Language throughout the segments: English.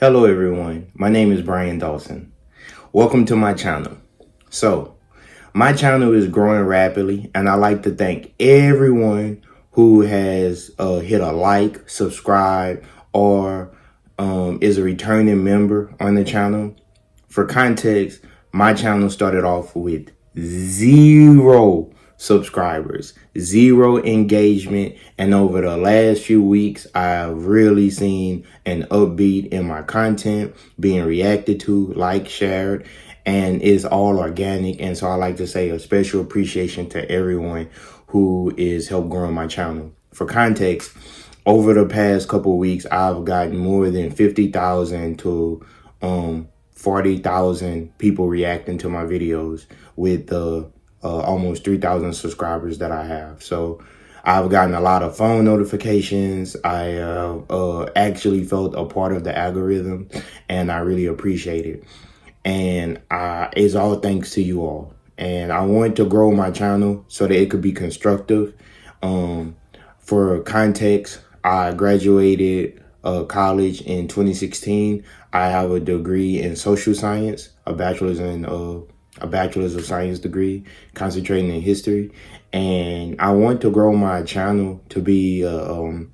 Hello everyone, my name is Brian Dawson. Welcome to my channel. So, my channel is growing rapidly and I like to thank everyone who has hit a like, subscribe, or is a returning member on the channel. For context, my channel started off with 0 subscribers, 0 engagement, and over the last few weeks I've really seen an upbeat in my content being reacted to, liked, shared, and it's all organic. And so I like to say a special appreciation to everyone who is helped growing my channel. For context, over the past couple of weeks I've gotten more than 50,000 to 40,000 people reacting to my videos with the almost 3,000 subscribers that I have. So I've gotten a lot of phone notifications. I actually felt a part of the algorithm and I really appreciate it. And it's all thanks to you all. And I wanted to grow my channel so that it could be constructive. For context, I graduated college in 2016. I have a degree in social science, a bachelor's of science degree, concentrating in history. And I want to grow my channel to be a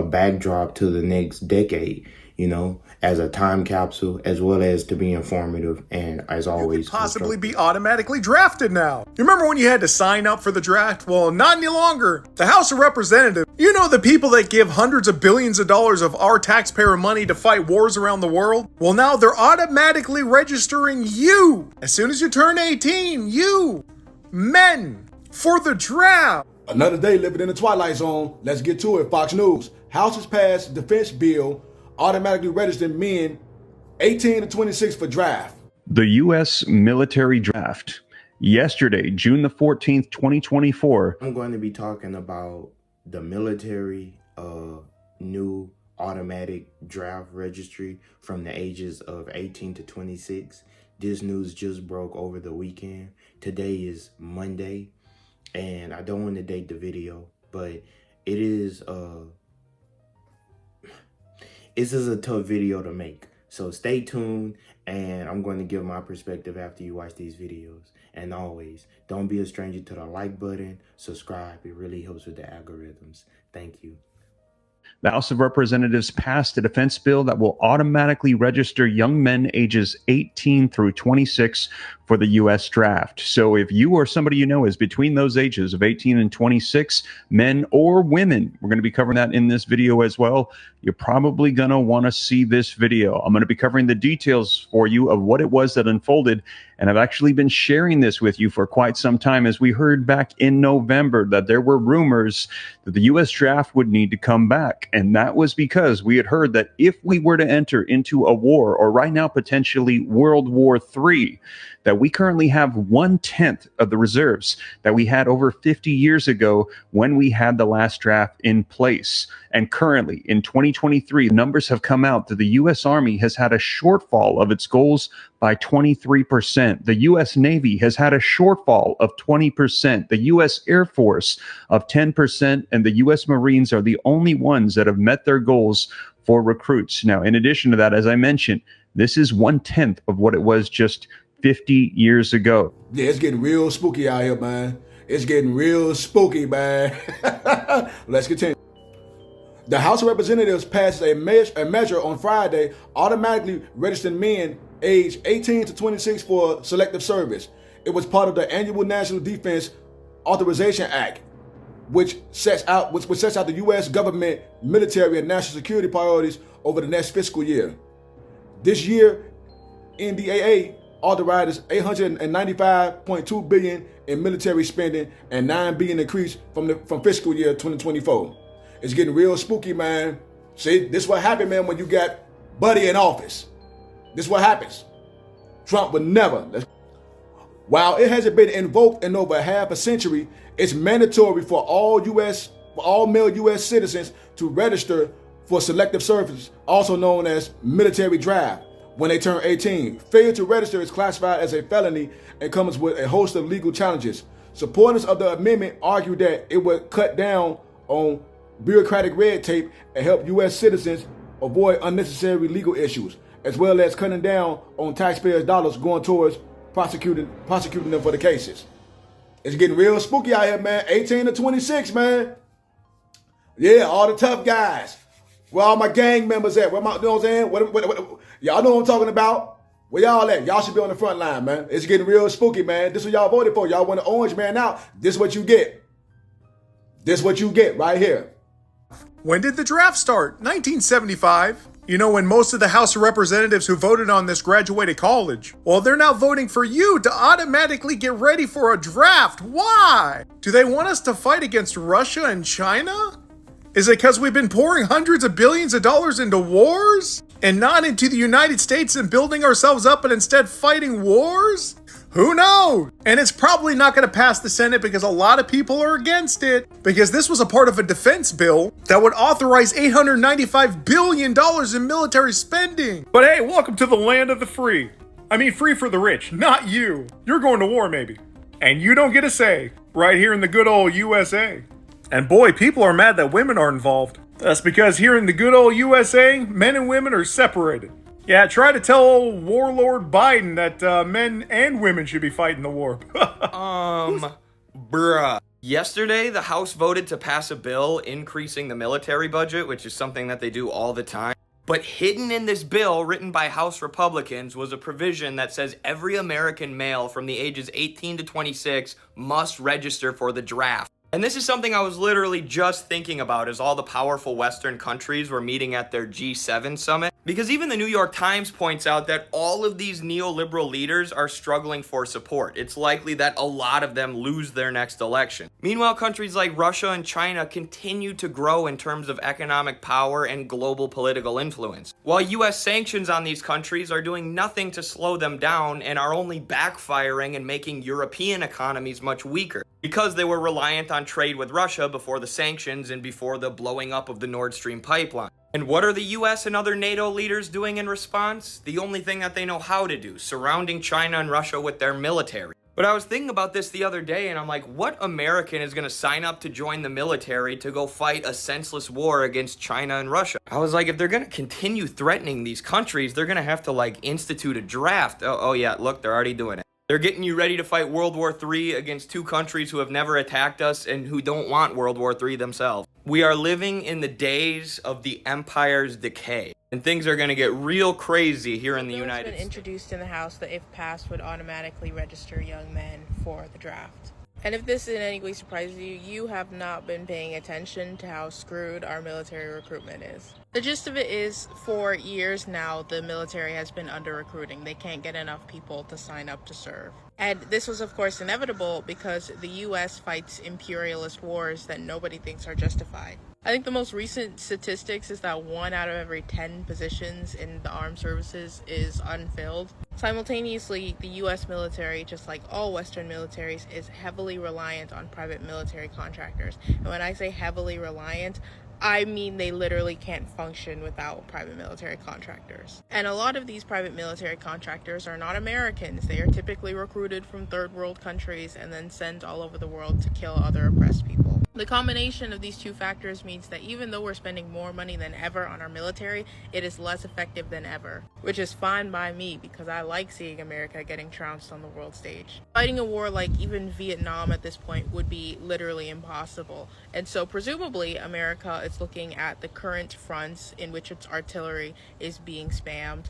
backdrop to the next decade, you know, as a time capsule, as well as to be informative and, as always, you could possibly be automatically drafted now. You remember when you had to sign up for the draft? Well, not any longer. The House of Representatives, you know, the people that give hundreds of billions of dollars of our taxpayer money to fight wars around the world? Well, now they're automatically registering you as soon as you turn 18, you, men, for the draft. Another day living in the Twilight Zone. Let's get to it. Fox News. House has passed defense bill automatically registering men 18 to 26 for draft. The U.S. military draft. Yesterday, June the 14th, 2024. I'm going to be talking about the military new automatic draft registry from the ages of 18 to 26. This news just broke over the weekend. Today is Monday, and I don't want to date the video, but this is a tough video to make. So stay tuned, and I'm going to give my perspective after you watch these videos. And always, don't be a stranger to the like button, subscribe. It really helps with the algorithms. Thank you. The House of Representatives passed a defense bill that will automatically register young men ages 18 through 26 for the U.S. draft. So if you or somebody you know is between those ages of 18 and 26, men or women, we're going to be covering that in this video as well. You're probably going to want to see this video. I'm going to be covering the details for you of what it was that unfolded. And I've actually been sharing this with you for quite some time, as we heard back in November that there were rumors that the U.S. draft would need to come back. And that was because we had heard that if we were to enter into a war, or right now potentially World War III, that we currently have 1/10 of the reserves that we had over 50 years ago when we had the last draft in place. And currently in 2023, numbers have come out that the U.S. Army has had a shortfall of its goals by 23%. The U.S. Navy has had a shortfall of 20%. The U.S. Air Force of 10%. And the U.S. Marines are the only ones that have met their goals for recruits. Now, in addition to that, as I mentioned, this is 1/10 of what it was just 50 years ago. Yeah, it's getting real spooky out here, man. It's getting real spooky, man. Let's continue. The House of Representatives passed a measure on Friday automatically registering men aged 18 to 26 for selective service. It was part of the annual National Defense Authorization Act, which sets out the U.S. government military and national security priorities over the next fiscal year. This year, NDAA authorized $895.2 billion in military spending and $9 billion increase from fiscal year 2024. It's getting real spooky, man. See, this is what happened, man, when you got Buddy in office. This is what happens. Trump would never. While it hasn't been invoked in over half a century, it's mandatory for all male U.S. citizens to register for selective service, also known as military draft, when they turn 18. Failure to register is classified as a felony and comes with a host of legal challenges. Supporters of the amendment argue that it would cut down on bureaucratic red tape and help U.S. citizens avoid unnecessary legal issues. as well as cutting down on taxpayers' dollars going towards prosecuting them for the cases. It's getting real spooky out here, man. 18 to 26, man. Yeah, all the tough guys. Where all my gang members at? Where my, you know what I'm saying? Y'all know what I'm talking about. Where y'all at? Y'all should be on the front line, man. It's getting real spooky, man. This is what y'all voted for. Y'all want the orange man out. This is what you get. This is what you get right here. When did the draft start? 1975. You know, when most of the House of Representatives who voted on this graduated college. Well, they're now voting for you to automatically get ready for a draft. Why? Do they want us to fight against Russia and China? Is it because we've been pouring hundreds of billions of dollars into wars? And not into the United States and building ourselves up and instead fighting wars? Who knows? And it's probably not going to pass the Senate because a lot of people are against it. Because this was a part of a defense bill that would authorize $895 billion in military spending. But hey, welcome to the land of the free. I mean, free for the rich, not you. You're going to war maybe. And you don't get a say right here in the good old USA. And boy, people are mad that women are involved. That's because here in the good old USA, men and women are separated. Yeah, try to tell old warlord Biden that men and women should be fighting the war. Bruh. Yesterday, the House voted to pass a bill increasing the military budget, which is something that they do all the time. But hidden in this bill, written by House Republicans, was a provision that says every American male from the ages 18 to 26 must register for the draft. And this is something I was literally just thinking about as all the powerful Western countries were meeting at their G7 summit. Because even the New York Times points out that all of these neoliberal leaders are struggling for support. It's likely that a lot of them lose their next election. Meanwhile, countries like Russia and China continue to grow in terms of economic power and global political influence. While US sanctions on these countries are doing nothing to slow them down and are only backfiring and making European economies much weaker. Because they were reliant on trade with Russia before the sanctions and before the blowing up of the Nord Stream pipeline. And what are the US and other NATO leaders doing in response? The only thing that they know how to do, surrounding China and Russia with their military. But I was thinking about this the other day and I'm like, what American is going to sign up to join the military to go fight a senseless war against China and Russia? I was like, if they're going to continue threatening these countries, they're going to have to like institute a draft. Oh yeah, look, they're already doing it. They're getting you ready to fight World War III against two countries who have never attacked us and who don't want World War III themselves. We are living in the days of the empire's decay, and things are going to get real crazy here in the United States. It's been introduced in the House that if passed would automatically register young men for the draft. And if this in any way surprises you, you have not been paying attention to how screwed our military recruitment is. The gist of it is, for years now, the military has been under-recruiting. They can't get enough people to sign up to serve. And this was, of course, inevitable because the U.S. fights imperialist wars that nobody thinks are justified. I think the most recent statistics is that 1 out of every 10 positions in the armed services is unfilled. Simultaneously, the U.S. military, just like all Western militaries, is heavily reliant on private military contractors. And when I say heavily reliant, I mean they literally can't function without private military contractors. And a lot of these private military contractors are not Americans. They are typically recruited from third world countries and then sent all over the world to kill other oppressed people. The combination of these two factors means that even though we're spending more money than ever on our military, it is less effective than ever, which is fine by me because I like seeing America getting trounced on the world stage. Fighting a war like even Vietnam at this point would be literally impossible. And so presumably America is looking at the current fronts in which its artillery is being spammed,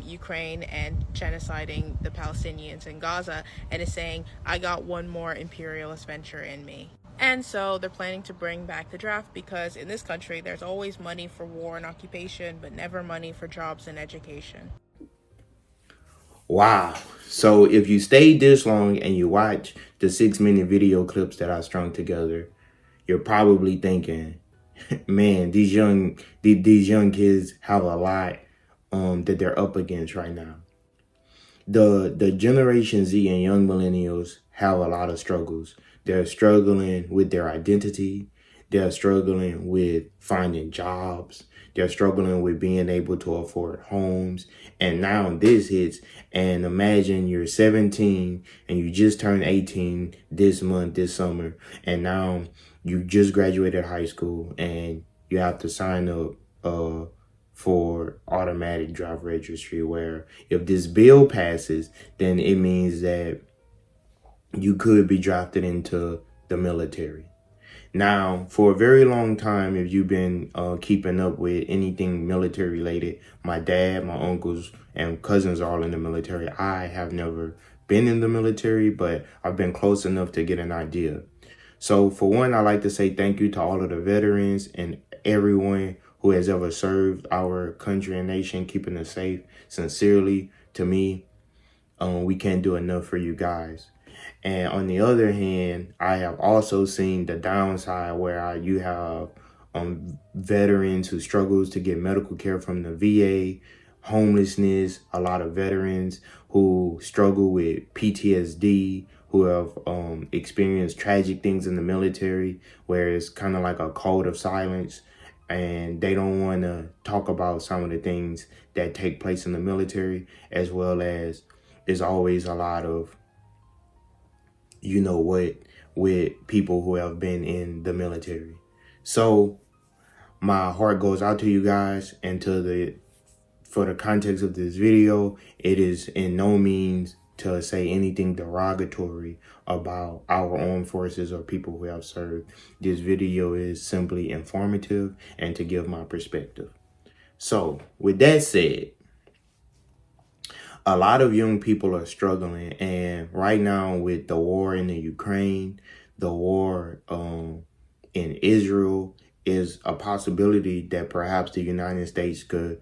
Ukraine, and genociding the Palestinians in Gaza, and is saying, I got one more imperialist venture in me. And so they're planning to bring back the draft because in this country there's always money for war and occupation, but never money for jobs and education. Wow. So if you stayed this long and you watch the 6-minute video clips that I strung together, you're probably thinking, man, these young kids have a lot that they're up against right now. The Generation Z and young millennials have a lot of struggles. They're struggling with their identity. They're struggling with finding jobs. They're struggling with being able to afford homes. And now this hits, and imagine you're 17 and you just turned 18 this month, this summer, and now you just graduated high school and you have to sign up for automatic draft registry, where if this bill passes, then it means that you could be drafted into the military. Now, for a very long time, if you've been keeping up with anything military related, my dad, my uncles, and cousins are all in the military. I have never been in the military, but I've been close enough to get an idea. So for one, I like to say thank you to all of the veterans and everyone who has ever served our country and nation, keeping us safe. Sincerely, to me, we can't do enough for you guys. And on the other hand, I have also seen the downside where you have veterans who struggles to get medical care from the VA, homelessness, a lot of veterans who struggle with PTSD, who have experienced tragic things in the military, where it's kind of like a code of silence, and they don't want to talk about some of the things that take place in the military, as well as there's always a lot of with people who have been in the military. So my heart goes out to you guys, and for the context of this video, it is in no means to say anything derogatory about our armed forces or people who have served. This video is simply informative and to give my perspective. So with that said, a lot of young people are struggling, and right now with the war in the Ukraine, the war in Israel, is a possibility that perhaps the United States could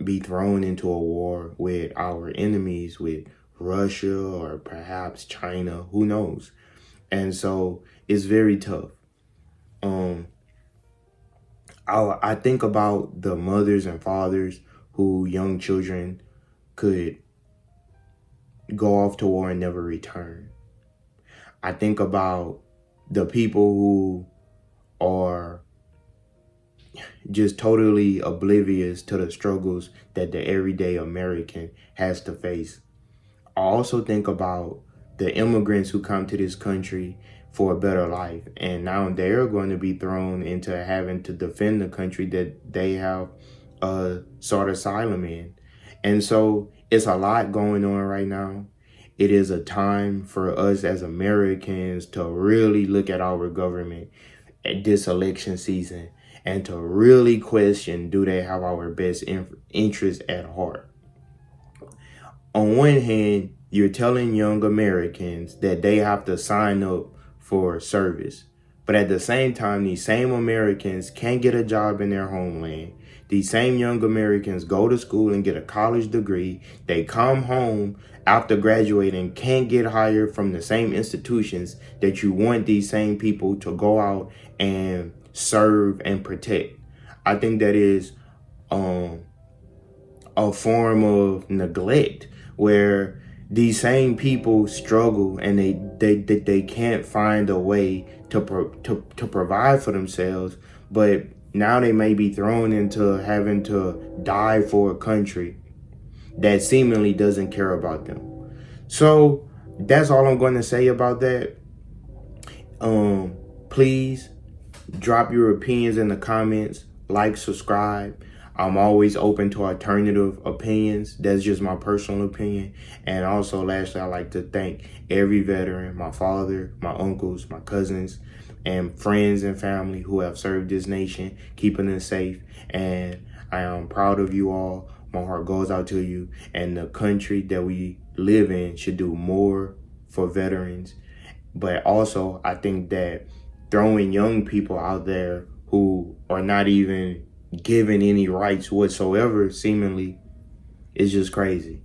be thrown into a war with our enemies, with Russia or perhaps China, who knows? And so it's very tough. I think about the mothers and fathers who young children could go off to war and never return. I think about the people who are just totally oblivious to the struggles that the everyday American has to face. I also think about the immigrants who come to this country for a better life, and now they're going to be thrown into having to defend the country that they have sought asylum in. And so it's a lot going on right now. It is a time for us as Americans to really look at our government at this election season and to really question, do they have our best interests at heart? On one hand, you're telling young Americans that they have to sign up for service. But at the same time, these same Americans can't get a job in their homeland. These same young Americans go to school and get a college degree. They come home after graduating, can't get hired from the same institutions that you want these same people to go out and serve and protect. I think that is a form of neglect, where these same people struggle and they can't find a way to provide for themselves, but now they may be thrown into having to die for a country that seemingly doesn't care about them. So that's all I'm going to say about that. Please drop your opinions in the comments, like, subscribe. I'm always open to alternative opinions. That's just my personal opinion. And also, lastly, I'd like to thank every veteran, my father, my uncles, my cousins, and friends and family who have served this nation, keeping us safe. And I am proud of you all. My heart goes out to you. And the country that we live in should do more for veterans. But also, I think that throwing young people out there who are not even given any rights whatsoever, seemingly, is just crazy.